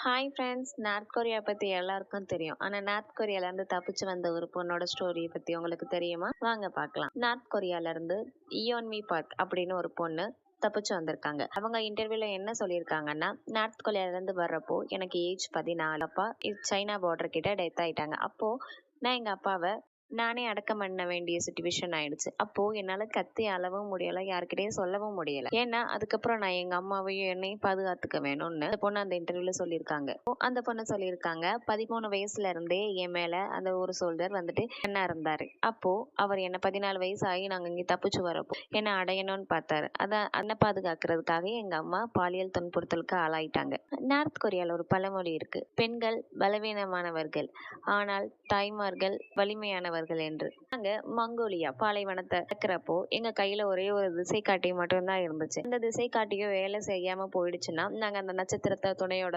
Hi friends, north Korea பத்தி எல்லாருக்கும் தெரியும். ஆனா நார்த் கொரியால இருந்து தப்பிச்சு வந்த ஒரு பொண்ணோட ஸ்டோரி பத்தி உங்களுக்கு தெரியுமா? வாங்க பார்க்கலாம். நார்த் கொரியால இருந்து இயோன்மி பார்க் அப்படின்னு ஒரு பொண்ணு தப்பிச்சு வந்திருக்காங்க. அவங்க இன்டர்வியூல என்ன சொல்லியிருக்காங்கன்னா, நார்த் கொரியால இருந்து வர்றப்போ எனக்கு ஏஜ் 14. அப்பா சைனா பார்டர் கிட்ட டெத் ஆயிட்டாங்க. அப்போ நான் எங்க அப்பாவை நானே அடக்கம் பண்ண வேண்டிய சுச்சுவேஷன் ஆயிடுச்சு. அப்போ என்னால கத்தி அளவும் முடியல, யாருக்கிட்டையும் சொல்லவும் முடியல. ஏன்னா அதுக்கப்புறம் நான் எங்க அம்மாவையும் என்னையும் பாதுகாத்துக்க வேணும்னு அந்த பொண்ணு அந்த இன்டர்வியூல சொல்லியிருக்காங்க. அந்த பொண்ணு சொல்லியிருக்காங்க, 13 வயசுல இருந்தே என் மேல அந்த ஒரு சோல்டர் வந்துட்டு என்ன இருந்தாரு. அப்போ அவர் என்ன 14 வயசு ஆகி நாங்க இங்க தப்பிச்சு வரப்போ என்ன அடையணும்னு பார்த்தாரு. அதான் என்ன பாதுகாக்கிறதுக்காக எங்க அம்மா பாலியல் துன்புறுத்தலுக்கு ஆளாயிட்டாங்க. நார்த் கொரியால ஒரு பழமொழி இருக்கு, பெண்கள் பலவீனமானவர்கள், ஆனால் தாய்மார்கள் வலிமையானவர்கள் என்று. நாங்க மங்கோலியா பாலைவனத்தை கடக்கிறப்போ எங்க கையில ஒரே ஒரு திசை காட்டி மட்டும்தான் இருந்துச்சு. அந்த திசை காட்டியோ வேலை செய்யாம போயிடுச்சுன்னா நாங்க அந்த நட்சத்திரத்தை துணையோட